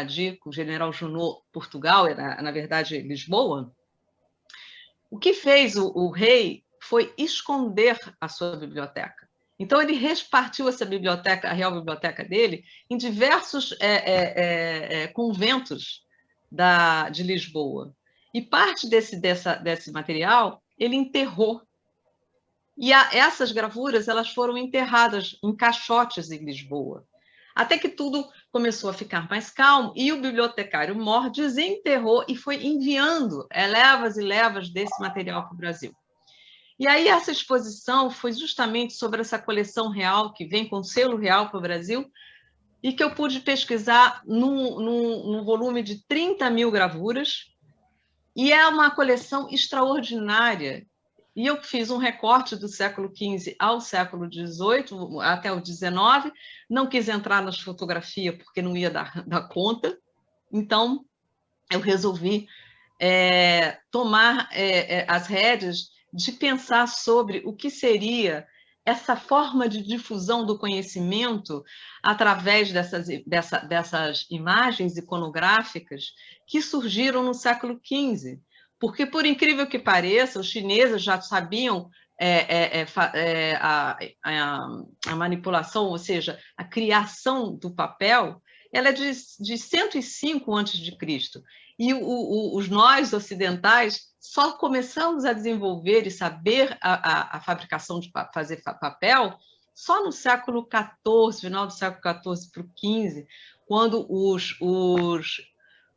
Maradi, com o general Junot, Portugal, na verdade Lisboa, o que fez o rei foi esconder a sua biblioteca. Então, ele repartiu essa biblioteca, a real biblioteca dele, em diversos conventos de Lisboa. E parte desse material ele enterrou. E essas gravuras elas foram enterradas em caixotes em Lisboa. Até que tudo começou a ficar mais calmo e o bibliotecário Mor desenterrou e foi enviando levas e levas desse material para o Brasil. E aí essa exposição foi justamente sobre essa coleção real, que vem com selo real para o Brasil, e que eu pude pesquisar num volume de 30 mil gravuras, e é uma coleção extraordinária. E eu fiz um recorte do século XV ao século XVIII, até o XIX, não quis entrar nas fotografias porque não ia dar conta, então eu resolvi tomar as rédeas de pensar sobre o que seria essa forma de difusão do conhecimento através dessas imagens iconográficas que surgiram no século XV. Porque, por incrível que pareça, os chineses já sabiam a manipulação, ou seja, a criação do papel, ela é de 105 a.C. E nós, ocidentais, só começamos a desenvolver e saber a fabricação de fazer papel só no século XIV, final do século XIV para o XV, quando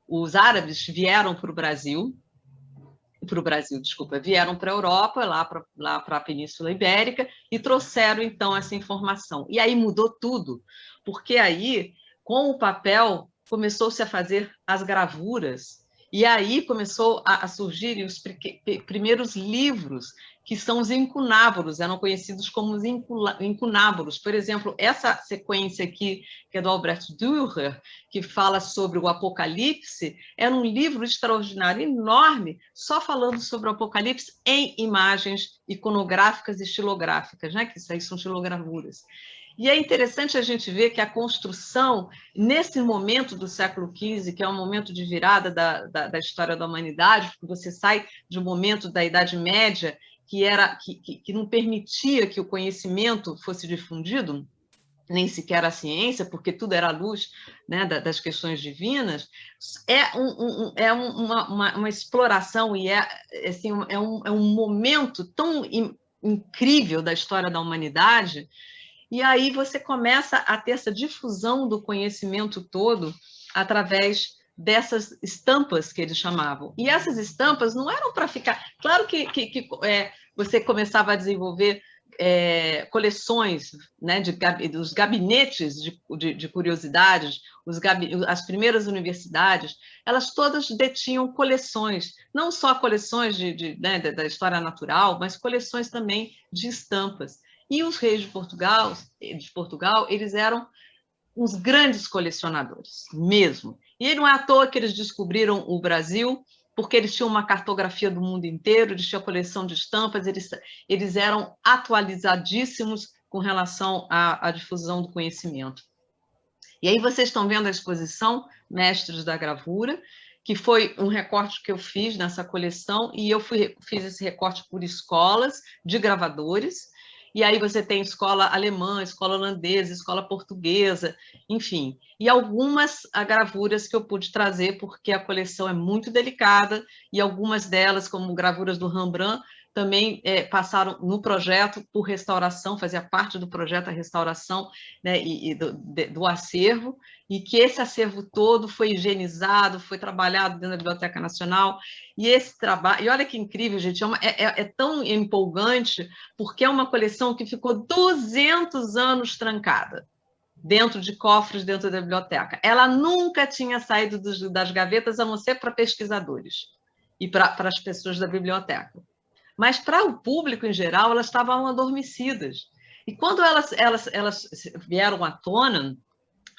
os árabes vieram para o Brasil, vieram para a Europa, lá para a Península Ibérica, e trouxeram, então, essa informação. E aí mudou tudo, porque aí, com o papel, começou-se a fazer as gravuras, e aí começou a surgirem os primeiros livros, que são os incunábulos, eram conhecidos como os incunábulos. Por exemplo, essa sequência aqui, que é do Albrecht Dürer, que fala sobre o Apocalipse, era um livro extraordinário, enorme, só falando sobre o Apocalipse em imagens iconográficas e estilográficas, né? Que isso aí são estilogravuras. E é interessante a gente ver que a construção, nesse momento do século XV, que é um momento de virada da história da humanidade, porque você sai de um momento da Idade Média que não permitia que o conhecimento fosse difundido, nem sequer a ciência, porque tudo era à luz, né, das questões divinas, é uma exploração e assim, é um momento tão incrível da história da humanidade. E aí você começa a ter essa difusão do conhecimento todo através dessas estampas que eles chamavam. E essas estampas não eram para ficar... Claro que você começava a desenvolver coleções, né, dos gabinetes de curiosidades, as primeiras universidades, elas todas detinham coleções, não só coleções né, da história natural, mas coleções também de estampas. E os reis de Portugal, eles eram uns grandes colecionadores, mesmo. E não é à toa que eles descobriram o Brasil, porque eles tinham uma cartografia do mundo inteiro, eles tinham coleção de estampas, eles eram atualizadíssimos com relação à difusão do conhecimento. E aí vocês estão vendo a exposição Mestres da Gravura, que foi um recorte que eu fiz nessa coleção, e eu fiz esse recorte por escolas de gravadores. E aí você tem escola alemã, escola holandesa, escola portuguesa, enfim. E algumas gravuras que eu pude trazer, porque a coleção é muito delicada, e algumas delas, como gravuras do Rembrandt, também passaram no projeto por restauração, fazia parte do projeto a restauração, né, do acervo, e que esse acervo todo foi higienizado, foi trabalhado dentro da Biblioteca Nacional, e esse trabalho, e olha que incrível, gente, é tão empolgante, porque é uma coleção que ficou 200 anos trancada, dentro de cofres, dentro da biblioteca. Ela nunca tinha saído das gavetas, a não ser para pesquisadores e para as pessoas da biblioteca. Mas, para o público em geral, elas estavam adormecidas. E quando elas vieram à tona,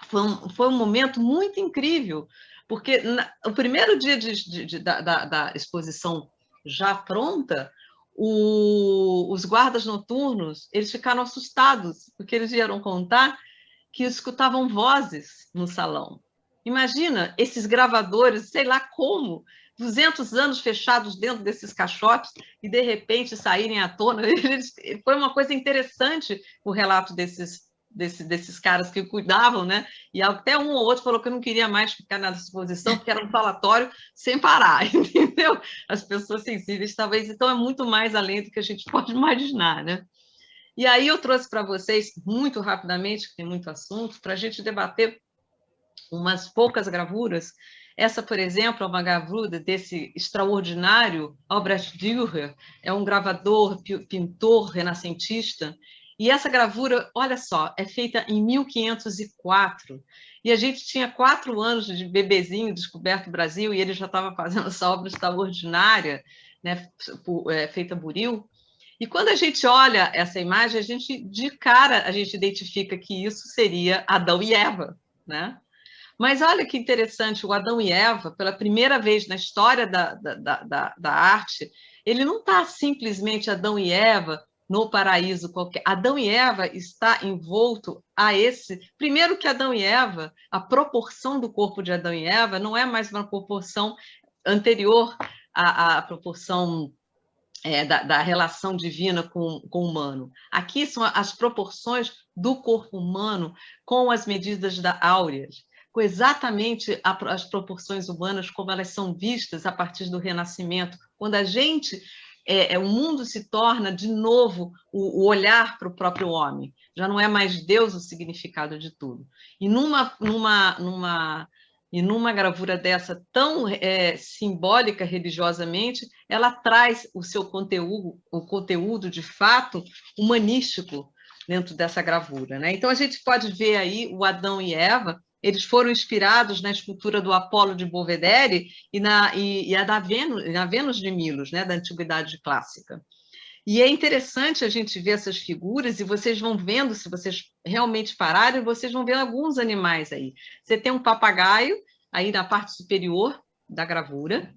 foi um momento muito incrível, porque o primeiro dia da exposição já pronta, os guardas noturnos eles ficaram assustados, porque eles vieram contar que escutavam vozes no salão. Imagina esses gravadores, sei lá como, 200 anos fechados dentro desses caixotes e, de repente, saírem à tona. Foi uma coisa interessante o relato desses caras que cuidavam, né? E até um ou outro falou que eu não queria mais ficar na exposição, porque era um falatório sem parar, entendeu? As pessoas sensíveis, talvez. Então, é muito mais além do que a gente pode imaginar, né? E aí eu trouxe para vocês, muito rapidamente, que tem muito assunto, para a gente debater umas poucas gravuras. Essa, por exemplo, é uma gravura desse extraordinário Albrecht Dürer, é um gravador, pintor renascentista, e essa gravura, olha só, é feita em 1504, e a gente tinha 4 anos de bebezinho descoberto o Brasil, e ele já estava fazendo essa obra extraordinária, né, feita buril. E quando a gente olha essa imagem, a gente, de cara, a gente identifica que isso seria Adão e Eva, né? Mas olha que interessante, o Adão e Eva, pela primeira vez na história da arte, ele não está simplesmente Adão e Eva no paraíso qualquer. Adão e Eva está envolto a esse... Primeiro que Adão e Eva, a proporção do corpo de Adão e Eva não é mais uma proporção anterior à proporção da relação divina com o humano. Aqui são as proporções do corpo humano com as medidas da Áureas, com exatamente as proporções humanas como elas são vistas a partir do Renascimento, quando a gente, o mundo se torna de novo o olhar para o próprio homem, já não é mais Deus o significado de tudo. E numa gravura dessa tão simbólica religiosamente, ela traz o seu conteúdo, o conteúdo de fato humanístico dentro dessa gravura, né? Então a gente pode ver aí o Adão e Eva, eles foram inspirados na escultura do Apolo de Belvedere e na Vênus de Milos, né, da Antiguidade Clássica. E é interessante a gente ver essas figuras, e vocês vão vendo, se vocês realmente pararem, vocês vão ver alguns animais aí. Você tem um papagaio aí na parte superior da gravura,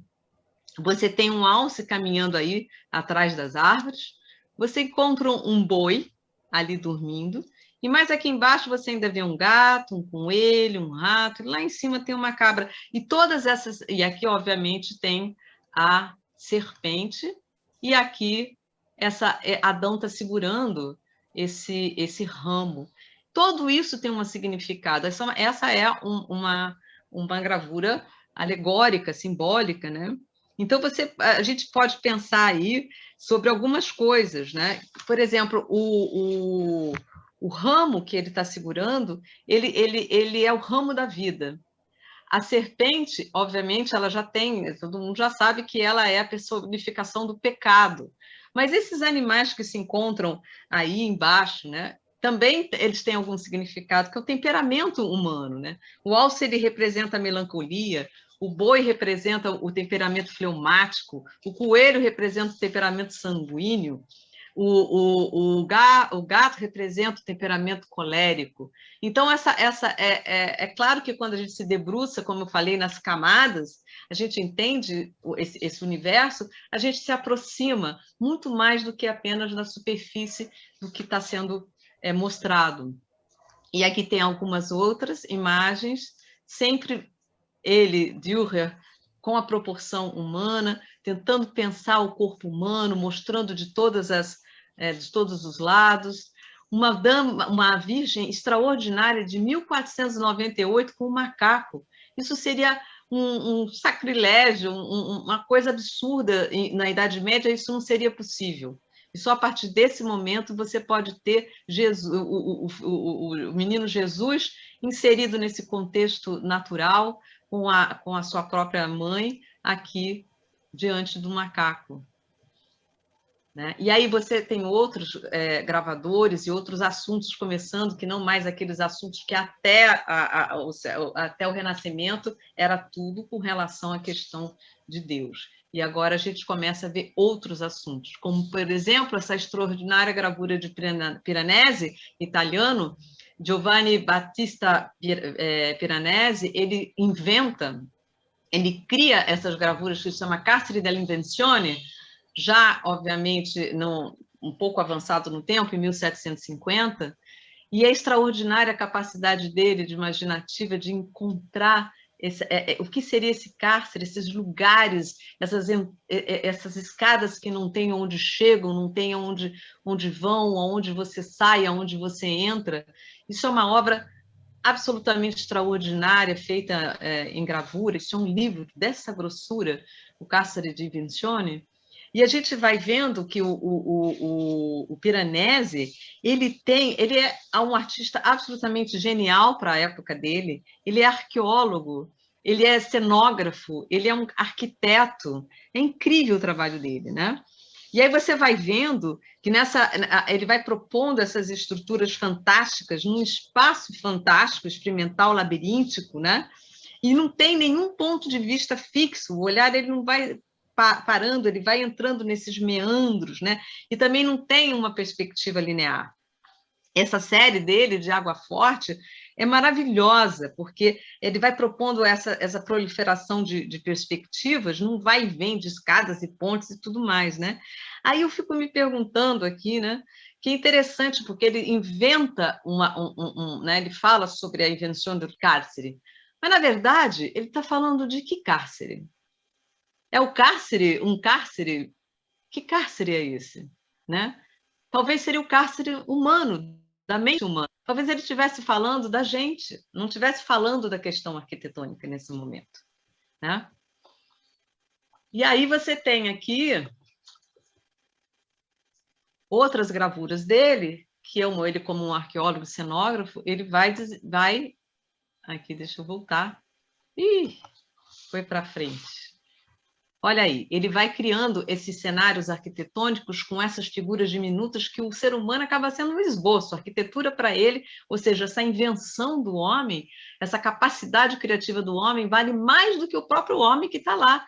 você tem um alce caminhando aí atrás das árvores, você encontra um boi ali dormindo, e mais aqui embaixo você ainda vê um gato, um coelho, um rato, e lá em cima tem uma cabra. E todas essas... E aqui, obviamente, tem a serpente, e aqui Adão está segurando esse ramo. Tudo isso tem um significado. Essa é uma gravura alegórica, simbólica, né? Então, a gente pode pensar aí sobre algumas coisas, né? Por exemplo, o ramo que ele está segurando, ele é o ramo da vida. A serpente, obviamente, ela já tem, todo mundo já sabe que ela é a personificação do pecado. Mas esses animais que se encontram aí embaixo, né? Também eles têm algum significado, que é o temperamento humano, né? O alce ele representa a melancolia, o boi representa o temperamento fleumático, o coelho representa o temperamento sanguíneo, o gato representa o temperamento colérico. Então, é claro que quando a gente se debruça, como eu falei, nas camadas, a gente entende esse universo, a gente se aproxima muito mais do que apenas na superfície do que está sendo mostrado. E aqui tem algumas outras imagens, sempre ele, Dürer, com a proporção humana, tentando pensar o corpo humano, mostrando de todos os lados. Uma virgem extraordinária de 1498 com um macaco. Isso seria um sacrilégio, uma coisa absurda. Na Idade Média, isso não seria possível. E só a partir desse momento você pode ter o menino Jesus inserido nesse contexto natural, com a sua própria mãe aqui diante do macaco. Né? E aí você tem outros gravadores e outros assuntos começando, que não mais aqueles assuntos que até o Renascimento era tudo com relação à questão de Deus. E agora a gente começa a ver outros assuntos, como, por exemplo, essa extraordinária gravura de Piranesi, italiano, Giovanni Battista Piranesi, ele cria essas gravuras que se chama Castri dell'Invenzione, já, obviamente, um pouco avançado no tempo, em 1750, e é extraordinária a capacidade dele, de imaginativa, de encontrar o que seria esse cárcere, esses lugares, essas escadas que não tem onde chegam, não tem onde vão, aonde você sai, aonde você entra. Isso é uma obra absolutamente extraordinária, feita em gravura. Isso é um livro dessa grossura, O Cárcere di Vincennes. E a gente vai vendo que o Piranesi, ele é um artista absolutamente genial para a época dele, ele é arqueólogo, ele é cenógrafo, ele é um arquiteto, é incrível o trabalho dele, né? E aí você vai vendo que ele vai propondo essas estruturas fantásticas num espaço fantástico, experimental, labiríntico, né? E não tem nenhum ponto de vista fixo, o olhar ele não vai parando, ele vai entrando nesses meandros, né? E também não tem uma perspectiva linear. Essa série dele, de Água Forte, é maravilhosa, porque ele vai propondo essa proliferação de perspectivas, não vai e vem de escadas e pontes e tudo mais, né? Aí eu fico me perguntando aqui, né? Que é interessante, porque ele inventa né? Ele fala sobre a invenção do cárcere, mas, na verdade, ele está falando de que cárcere? É o cárcere, um cárcere? Que cárcere é esse? Né? Talvez seria o cárcere humano, da mente humana. Talvez ele estivesse falando da gente, não estivesse falando da questão arquitetônica nesse momento. Né? E aí você tem aqui outras gravuras dele, que ele como um arqueólogo cenógrafo, ele vai... Aqui, deixa eu voltar. Ih, foi para frente. Olha aí, ele vai criando esses cenários arquitetônicos com essas figuras diminutas que o ser humano acaba sendo um esboço. A arquitetura para ele, ou seja, essa invenção do homem, essa capacidade criativa do homem vale mais do que o próprio homem que está lá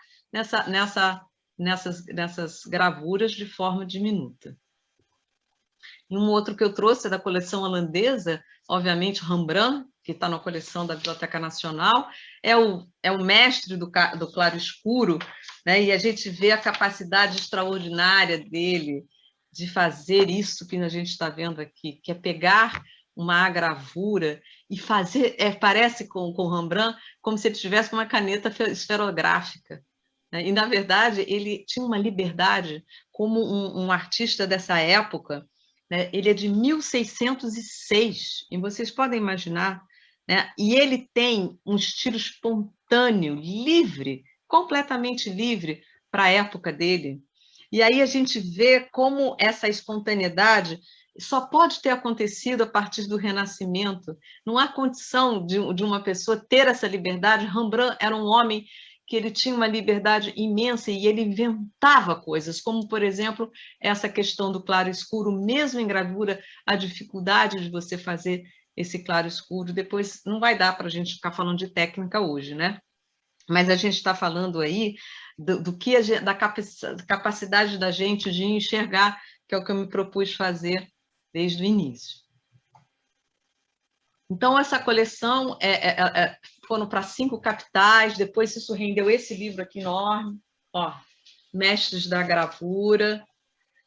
nessas gravuras de forma diminuta. E um outro que eu trouxe é da coleção holandesa, obviamente Rembrandt, que está na coleção da Biblioteca Nacional, é o mestre do claro-escuro, né? E a gente vê a capacidade extraordinária dele de fazer isso que a gente está vendo aqui, que é pegar uma gravura e fazer, parece com Rembrandt, como se ele tivesse uma caneta esferográfica. Né? E, na verdade, ele tinha uma liberdade como um artista dessa época, né? Ele é de 1606, e vocês podem imaginar, né? E ele tem um estilo espontâneo, livre, completamente livre para a época dele. E aí a gente vê como essa espontaneidade só pode ter acontecido a partir do Renascimento. Não há condição de uma pessoa ter essa liberdade. Rembrandt era um homem que ele tinha uma liberdade imensa e ele inventava coisas, como, por exemplo, essa questão do claro-escuro, mesmo em gravura, a dificuldade de você fazer esse claro-escuro. Depois não vai dar para a gente ficar falando de técnica hoje, né? Mas a gente está falando aí da capacidade da gente de enxergar, que é o que eu me propus fazer desde o início. Então, essa coleção foram para 5 capitais, depois isso rendeu esse livro aqui enorme, ó, Mestres da Gravura,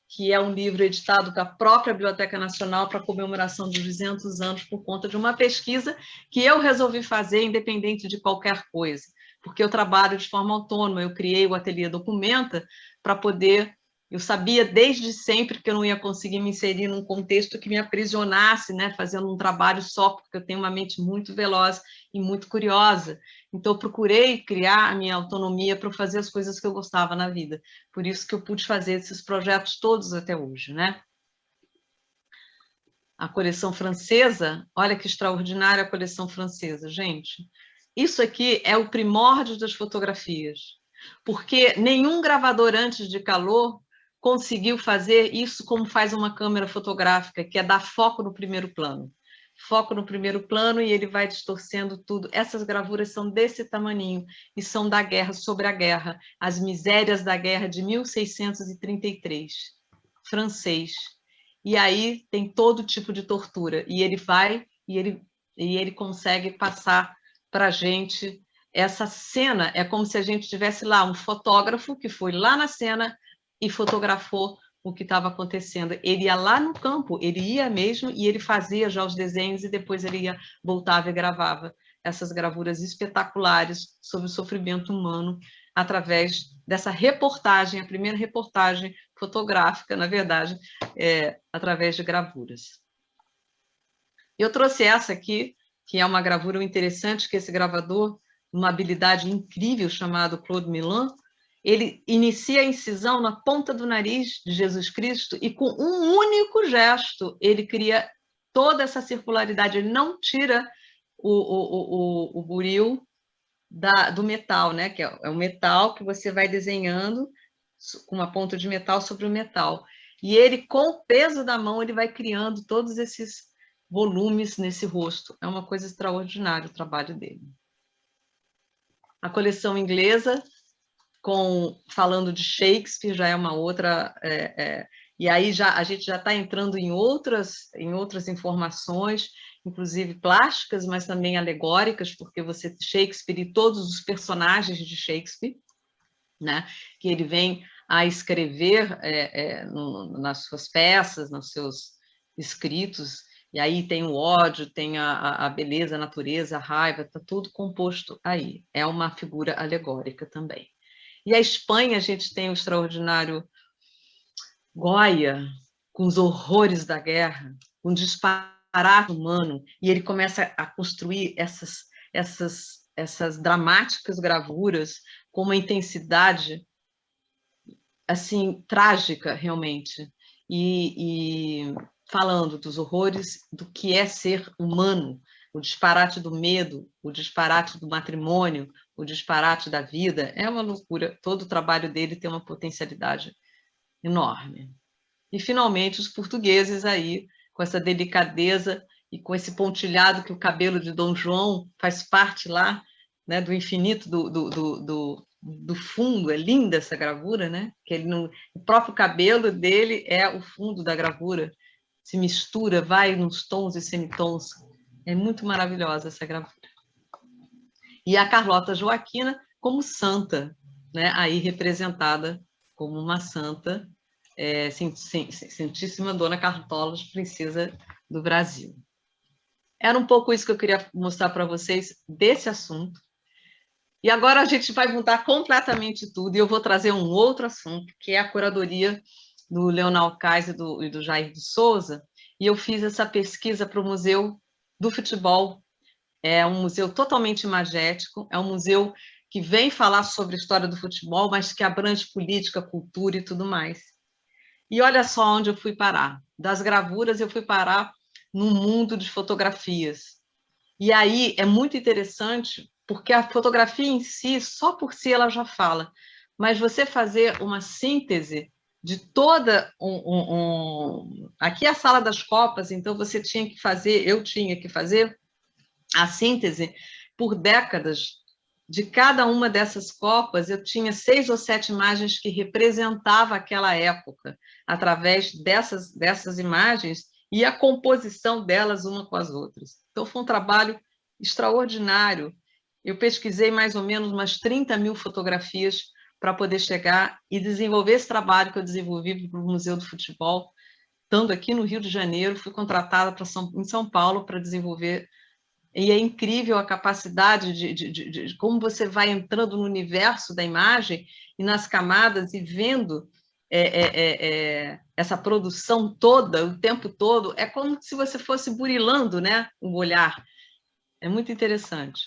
que é um livro editado pela própria Biblioteca Nacional para comemoração dos 200 anos por conta de uma pesquisa que eu resolvi fazer independente de qualquer coisa, porque eu trabalho de forma autônoma, eu criei o Ateliê Documenta para poder... Eu sabia desde sempre que eu não ia conseguir me inserir num contexto que me aprisionasse, né, fazendo um trabalho só, porque eu tenho uma mente muito veloz e muito curiosa. Então, eu procurei criar a minha autonomia para fazer as coisas que eu gostava na vida. Por isso que eu pude fazer esses projetos todos até hoje, né? A coleção francesa, olha que extraordinária a coleção francesa, gente. Isso aqui é o primórdio das fotografias, porque nenhum gravador antes de Calot conseguiu fazer isso como faz uma câmera fotográfica, que é dar foco no primeiro plano. Foco no primeiro plano e ele vai distorcendo tudo. Essas gravuras são desse tamaninho e são da guerra, sobre a guerra, as misérias da guerra de 1633, francês. E aí tem todo tipo de tortura. E ele vai e ele consegue passar para a gente essa cena. É como se a gente tivesse lá um fotógrafo que foi lá na cena e fotografou o que estava acontecendo. Ele ia lá no campo, ele ia mesmo e ele fazia já os desenhos e depois ele ia, voltava e gravava. essas gravuras espetaculares sobre o sofrimento humano através dessa reportagem, a primeira reportagem fotográfica, na verdade, através de gravuras. Eu trouxe essa aqui, que é uma gravura interessante, que esse gravador, uma habilidade incrível, chamado Claude Millan, ele inicia a incisão na ponta do nariz de Jesus Cristo e com um único gesto ele cria toda essa circularidade, ele não tira o buril do metal, né? Que é o metal que você vai desenhando com uma ponta de metal sobre o metal. E ele, com o peso da mão, ele vai criando todos esses volumes nesse rosto. É uma coisa extraordinária o trabalho dele. A coleção inglesa, falando de Shakespeare, já é uma outra... e aí a gente já está entrando em outras informações, inclusive plásticas, mas também alegóricas, porque Shakespeare e todos os personagens de Shakespeare, né, que ele vem a escrever nas suas peças, nos seus escritos, e aí tem o ódio, tem a beleza, a natureza, a raiva, está tudo composto aí. É uma figura alegórica também. E a Espanha, a gente tem o extraordinário Goya, com os horrores da guerra, com o disparate humano, e ele começa a construir essas dramáticas gravuras com uma intensidade assim trágica, realmente, e falando dos horrores do que é ser humano, o disparate do medo, o disparate do matrimônio, o disparate da vida. É uma loucura. Todo o trabalho dele tem uma potencialidade enorme. E, finalmente, os portugueses aí, com essa delicadeza e com esse pontilhado que o cabelo de Dom João faz parte lá, né, do infinito do fundo. É linda essa gravura, né? Que o próprio cabelo dele é o fundo da gravura. Se mistura, vai nos tons e semitons. É muito maravilhosa essa gravura. E a Carlota Joaquina como santa, né? Aí representada como uma santa, Santíssima Dona Cartola, princesa do Brasil. Era um pouco isso que eu queria mostrar para vocês desse assunto. E agora a gente vai mudar completamente tudo, e eu vou trazer um outro assunto, que é a curadoria do Leonel Kais e do Jair de Souza, e eu fiz essa pesquisa para o Museu do Futebol. É um museu totalmente imagético, é um museu que vem falar sobre a história do futebol, mas que abrange política, cultura e tudo mais. E olha só onde eu fui parar. Das gravuras, eu fui parar num mundo de fotografias. E aí é muito interessante, porque a fotografia em si, só por si, ela já fala. Mas você fazer uma síntese de toda... Aqui é a Sala das Copas, então eu tinha que fazer a síntese por décadas de cada uma dessas copas. Eu tinha 6 ou 7 imagens que representavam aquela época, através dessas imagens e a composição delas uma com as outras. Então, foi um trabalho extraordinário. Eu pesquisei mais ou menos umas 30 mil fotografias para poder chegar e desenvolver esse trabalho que eu desenvolvi para o Museu do Futebol. Estando aqui no Rio de Janeiro, fui contratada em São Paulo para desenvolver. E é incrível a capacidade de como você vai entrando no universo da imagem e nas camadas e vendo essa produção toda, o tempo todo. É como se você fosse burilando, né, o olhar. É muito interessante.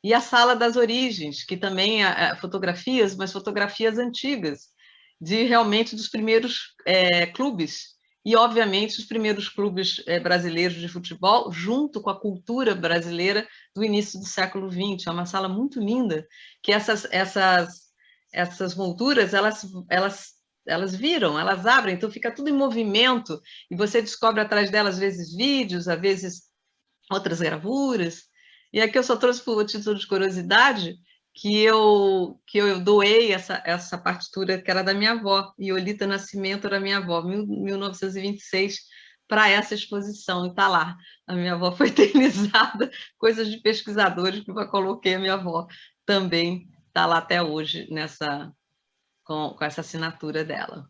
E a Sala das Origens, que também é fotografias, mas fotografias antigas, realmente dos primeiros clubes. E, obviamente, os primeiros clubes brasileiros de futebol, junto com a cultura brasileira do início do século XX. É uma sala muito linda, que essas molduras, elas viram, elas abrem, então fica tudo em movimento, e você descobre atrás delas, às vezes, vídeos, às vezes, outras gravuras. E aqui eu só trouxe por título de curiosidade que eu doei essa partitura, que era da minha avó, Iolita Nascimento era minha avó, 1926, para essa exposição, e está lá. A minha avó foi eternizada, coisas de pesquisadores que eu coloquei a minha avó, também está lá até hoje, com essa assinatura dela.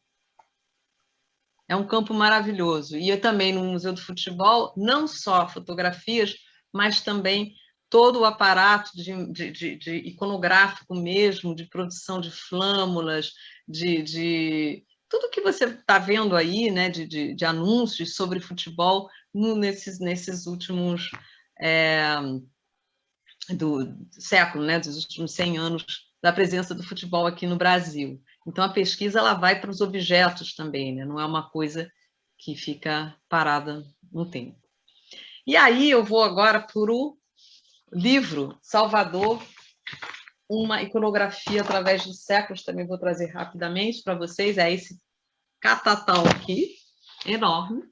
É um campo maravilhoso. E eu também, no Museu do Futebol, não só fotografias, mas também todo o aparato de iconográfico mesmo, de produção de flâmulas, tudo que você está vendo aí, né, de anúncios sobre futebol nesses últimos do século, né, dos últimos 100 anos da presença do futebol aqui no Brasil. Então, a pesquisa ela vai para os objetos também, né? Não é uma coisa que fica parada no tempo. E aí eu vou agora para o livro Salvador, uma iconografia através dos séculos, também vou trazer rapidamente para vocês, é esse catatão aqui, enorme,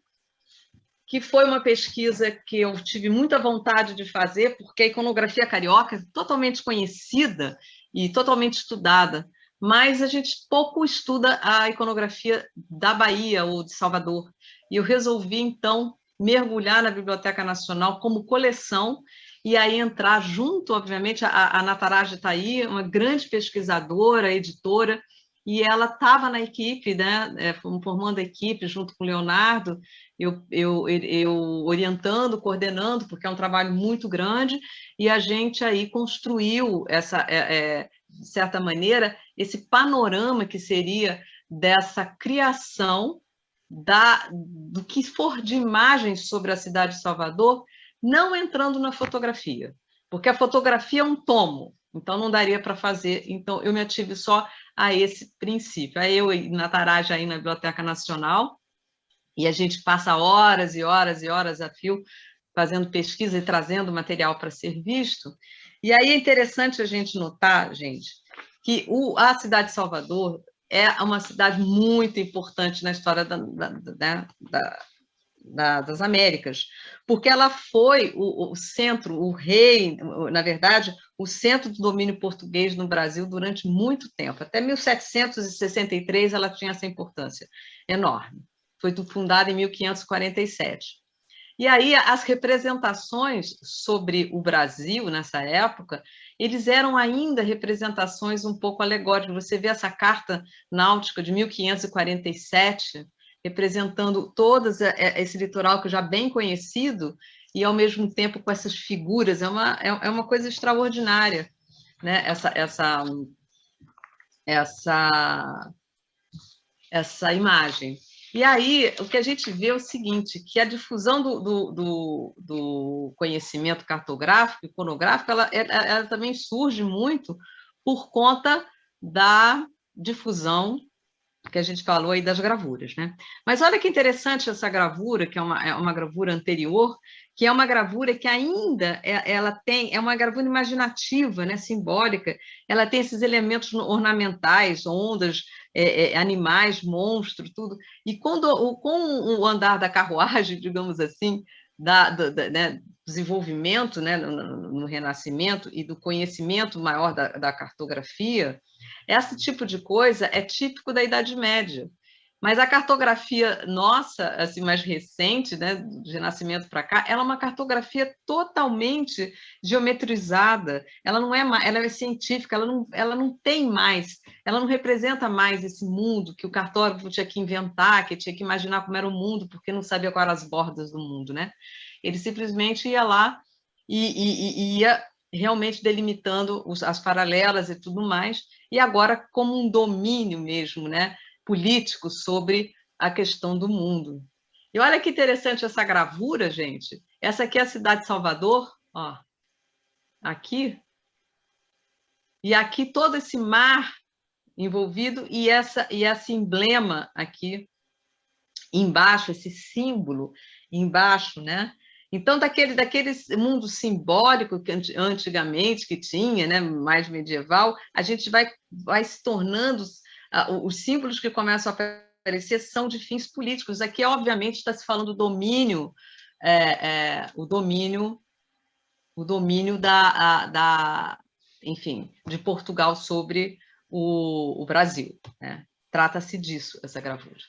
que foi uma pesquisa que eu tive muita vontade de fazer, porque a iconografia carioca é totalmente conhecida e totalmente estudada, mas a gente pouco estuda a iconografia da Bahia ou de Salvador. E eu resolvi, então, mergulhar na Biblioteca Nacional como coleção e aí entrar junto, obviamente, a Nataraja está aí, uma grande pesquisadora, editora, e ela estava na equipe, né, formando a equipe junto com o Leonardo, eu orientando, coordenando, porque é um trabalho muito grande, e a gente aí construiu, de certa maneira, esse panorama que seria dessa criação do que for de imagens sobre a cidade de Salvador, não entrando na fotografia, porque a fotografia é um tomo, então não daria para fazer, então eu me ative só a esse princípio. Aí eu e Nataraja aí na Biblioteca Nacional, e a gente passa horas e horas e horas a fio fazendo pesquisa e trazendo material para ser visto. E aí é interessante a gente notar, gente, que a cidade de Salvador é uma cidade muito importante na história das Américas, porque ela foi o centro, o rei, na verdade, o centro do domínio português no Brasil durante muito tempo. Até 1763 ela tinha essa importância enorme. Foi fundada em 1547. E aí as representações sobre o Brasil nessa época, eles eram ainda representações um pouco alegóricas. Você vê essa carta náutica de 1547, representando todo esse litoral que já bem conhecido, e ao mesmo tempo com essas figuras, é uma coisa extraordinária, né? Essa imagem. E aí, o que a gente vê é o seguinte, que a difusão do conhecimento cartográfico, iconográfico, ela também surge muito por conta da difusão que a gente falou aí das gravuras, né? Mas olha que interessante essa gravura, que é uma gravura anterior, que é uma gravura que ainda ela é uma gravura imaginativa, né, simbólica, ela tem esses elementos ornamentais, ondas, animais, monstros, tudo. E com o andar da carruagem, digamos assim, né, desenvolvimento, né, no Renascimento e do conhecimento maior da cartografia, esse tipo de coisa é típico da Idade Média. Mas a cartografia nossa, assim, mais recente, né, de Renascimento para cá, ela é uma cartografia totalmente geometrizada. Ela não é, ela é científica, ela não tem mais, ela não representa mais esse mundo que o cartógrafo tinha que inventar, que tinha que imaginar como era o mundo, porque não sabia quais eram as bordas do mundo, né? Ele simplesmente ia lá e ia realmente delimitando as paralelas e tudo mais, e agora como um domínio mesmo, né, político sobre a questão do mundo. E olha que interessante essa gravura, gente. Essa aqui é a cidade de Salvador, ó, aqui, e aqui todo esse mar envolvido e esse emblema aqui embaixo, esse símbolo embaixo, né? Então, daquele mundo simbólico que antigamente que tinha, né, mais medieval, a gente vai se tornando, os símbolos que começam a aparecer são de fins políticos. Aqui, obviamente, está se falando do domínio, o domínio enfim, de Portugal sobre o Brasil, né? Trata-se disso, essa gravura.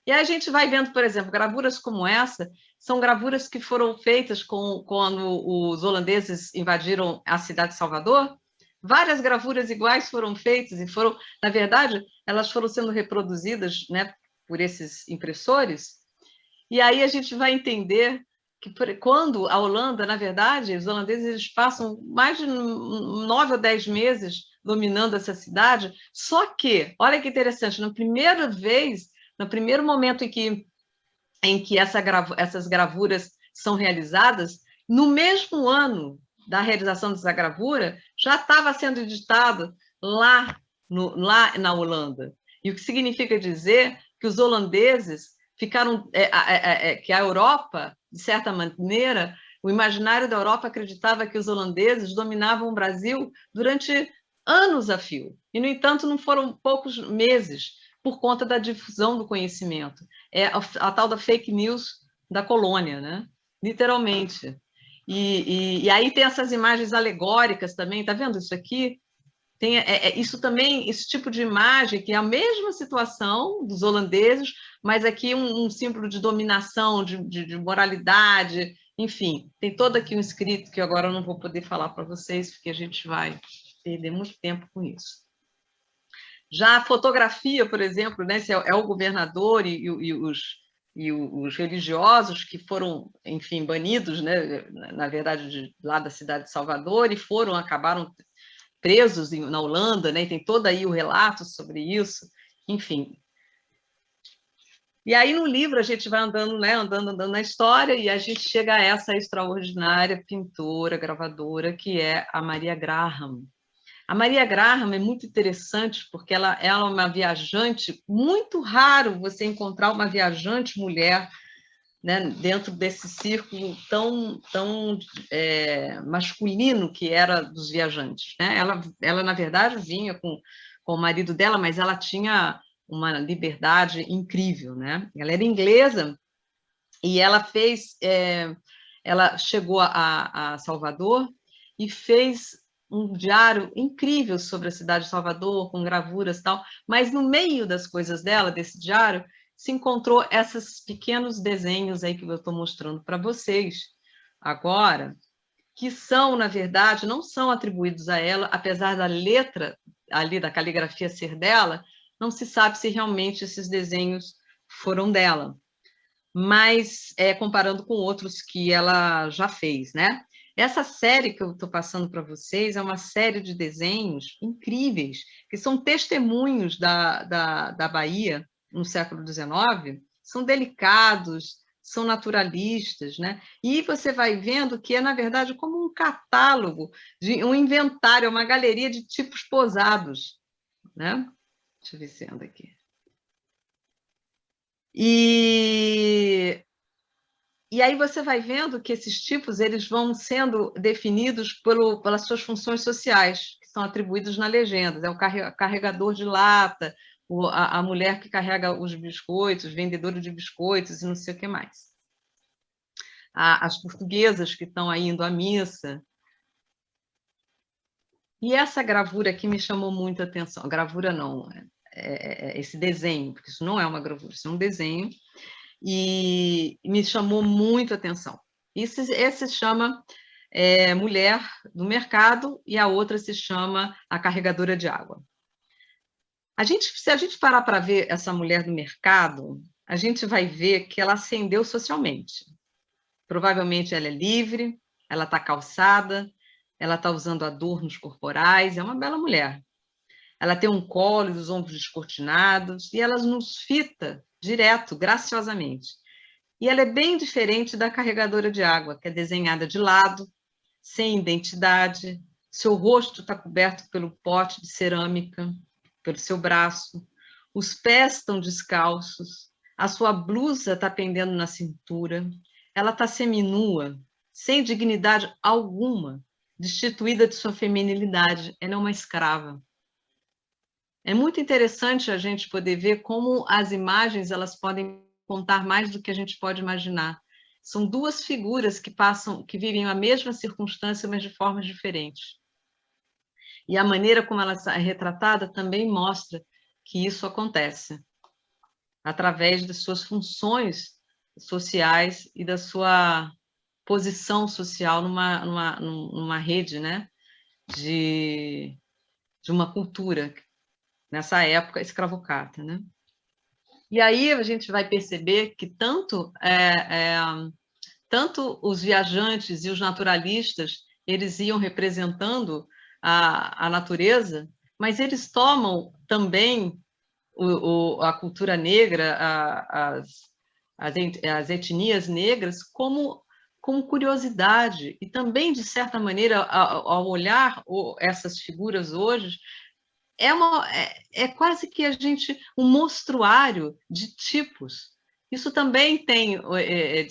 E aí a gente vai vendo, por exemplo, gravuras como essa, são gravuras que foram feitas quando os holandeses invadiram a cidade de Salvador. Várias gravuras iguais foram feitas e foram, na verdade, elas foram sendo reproduzidas, né, por esses impressores. E aí a gente vai entender quando a Holanda, na verdade, os holandeses eles passam mais de 9 ou 10 meses dominando essa cidade, só que, olha que interessante, na primeira vez, no primeiro momento em que essas gravuras são realizadas, no mesmo ano da realização dessa gravura, já estava sendo editado lá na Holanda. E o que significa dizer que os holandeses ficaram, que a Europa, de certa maneira, o imaginário da Europa acreditava que os holandeses dominavam o Brasil durante anos a fio. E, no entanto, não foram poucos meses por conta da difusão do conhecimento. É a tal da fake news da colônia, né? Literalmente. E aí tem essas imagens alegóricas também, tá vendo isso aqui? Tem isso também, esse tipo de imagem, que é a mesma situação dos holandeses, mas aqui um símbolo de dominação, de moralidade, enfim, tem todo aqui um escrito que agora eu não vou poder falar para vocês, porque a gente vai perder muito tempo com isso. Já a fotografia, por exemplo, né, é o governador e os religiosos que foram, enfim, banidos, né, na verdade, lá da cidade de Salvador, e acabaram presos na Holanda, né, e tem todo aí o relato sobre isso, enfim. E aí no livro a gente vai andando, né, andando na história, e a gente chega a essa extraordinária pintora, gravadora, que é a Maria Graham. A Maria Graham é muito interessante porque ela é uma viajante, muito raro você encontrar uma viajante mulher, né, dentro desse círculo tão masculino que era dos viajantes, né? Ela na verdade vinha com o marido dela, mas ela tinha uma liberdade incrível, né? Ela era inglesa e ela chegou a Salvador e fez um diário incrível sobre a cidade de Salvador, com gravuras e tal, mas no meio das coisas dela, desse diário, se encontrou esses pequenos desenhos aí que eu estou mostrando para vocês agora, que são, na verdade, não são atribuídos a ela, apesar da letra ali, da caligrafia ser dela, não se sabe se realmente esses desenhos foram dela, mas comparando com outros que ela já fez, né? Essa série que eu estou passando para vocês é uma série de desenhos incríveis, que são testemunhos da Bahia no século XIX, são delicados, são naturalistas, né? E você vai vendo que é, na verdade, como um catálogo, um inventário, uma galeria de tipos posados, né? Deixa eu ver se anda aqui. E aí você vai vendo que esses tipos eles vão sendo definidos pelas suas funções sociais, que são atribuídos na legenda. É o carregador de lata, a mulher que carrega os biscoitos, vendedora de biscoitos e não sei o que mais. As portuguesas que estão aí indo à missa. E essa gravura aqui me chamou muita atenção. Gravura não, esse desenho, porque isso não é uma gravura, isso é um desenho, e me chamou muito a atenção. Esse se chama Mulher do Mercado e a outra se chama A Carregadora de Água. Se a gente parar para ver essa mulher do mercado, a gente vai ver que ela ascendeu socialmente. Provavelmente ela é livre, ela está calçada, ela está usando adornos corporais, é uma bela mulher. Ela tem um colo e os ombros descortinados, e ela nos fita direto, graciosamente. E ela é bem diferente da carregadora de água, que é desenhada de lado, sem identidade, seu rosto está coberto pelo pote de cerâmica, pelo seu braço, os pés estão descalços, a sua blusa está pendendo na cintura, ela está seminua, sem dignidade alguma, destituída de sua feminilidade, ela é uma escrava. É muito interessante a gente poder ver como as imagens elas podem contar mais do que a gente pode imaginar. São duas figuras que vivem a mesma circunstância, mas de formas diferentes. E a maneira como ela é retratada também mostra que isso acontece através das suas funções sociais e da sua posição social numa rede, né, de uma cultura, nessa época escravocrata, né? E aí a gente vai perceber que tanto tanto os viajantes e os naturalistas, eles iam representando a natureza, mas eles tomam também a cultura negra, as etnias negras, como curiosidade. E também, de certa maneira, ao olhar essas figuras hoje, é quase que um mostruário de tipos. Isso também tem, de